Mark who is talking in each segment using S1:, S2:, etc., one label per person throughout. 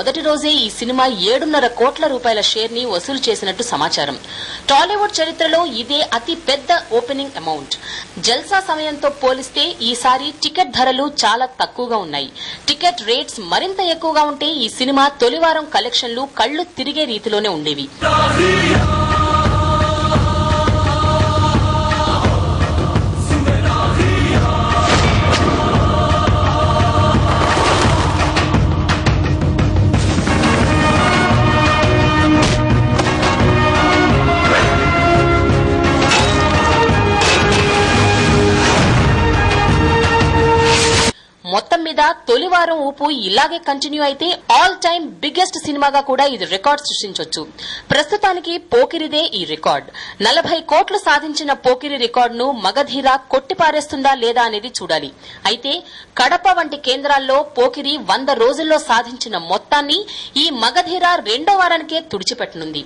S1: మొదటి రోజే ఈ సినిమా 7.5 కోట్ల రూపాయల షేర్ ని వసూలు చేసినట్టు సమాచారం. టాలీవుడ్ చరిత్రలో ఇదే అతి పెద్ద ఓపెనింగ్ అమౌంట్. జల్సా సమయంతో పోలిస్తే ఈసారి టికెట్ ధరలు చాలా తక్కువగా ఉన్నాయి. టికెట్ రేట్స్ మరింత ఎక్కువగా ఉంటే ఈ సినిమా తొలివారం కలెక్షన్లు కళ్లు తిరిగే రీతిలోనే ఉండేవి. మొత్తం మీద తొలివారం ఊపు ఇలాగే కంటిన్యూ అయితే ఆల్ టైమ్ బిగ్గెస్ట్ సినిమాగా కూడా ఇది రికార్డ్ సృష్టించొచ్చు. ప్రస్తుతానికి పోకిరిదే ఈ రికార్డ్. 40 కోట్లు సాధించిన పోకిరి రికార్డును మగధీర కొట్టిపారేస్తుందా లేదా అనేది చూడాలి. అయితే కడప వంటి కేంద్రాల్లో పోకిరి 100 రోజుల్లో సాధించిన మొత్తాన్ని ఈ మగధీర 2వ వారానికే తుడిచిపెట్టనుంది.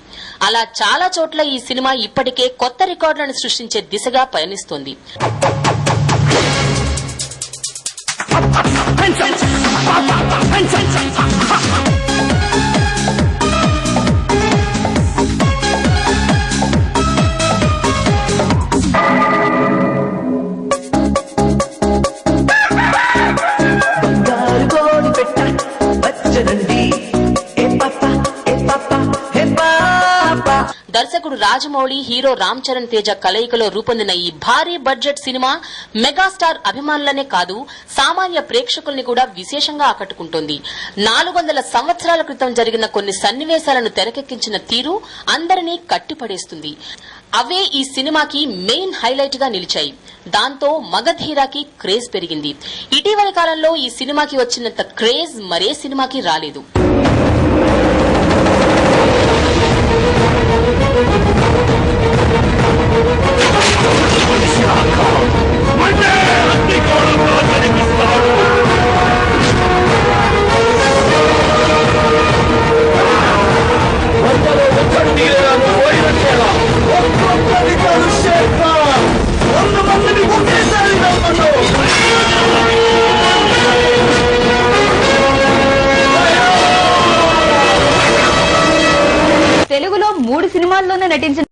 S1: అలా చాలా చోట్ల ఈ సినిమా ఇప్పటికే కొత్త రికార్డులను సృష్టించే దిశగా పయనిస్తోంది. దర్శకుడు రాజమౌళి, హీరో రామ్ చరణ్ తేజ కలయికలో రూపొందిన ఈ భారీ బడ్జెట్ సినిమా మెగాస్టార్ అభిమానులనే కాదు సామాన్య ప్రేక్షకుల్ని కూడా విశేషంగా ఆకట్టుకుంటోంది. 400 సంవత్సరాల క్రితం జరిగిన కొన్ని సన్నివేశాలను తెరకెక్కించిన తీరు అందరినీ కట్టిపడేస్తుంది. అవే ఈ సినిమాకి మెయిన్ హైలైట్ గా నిలిచాయి. దాంతో మగధీరాకి క్రేజ్ పెరిగింది. ఇటీవలి కాలంలో ఈ సినిమాకి వచ్చినంత క్రేజ్ మరే సినిమాకి రాలేదు.
S2: తెలుగులో 3 సినిమాల్లోనే నటించిన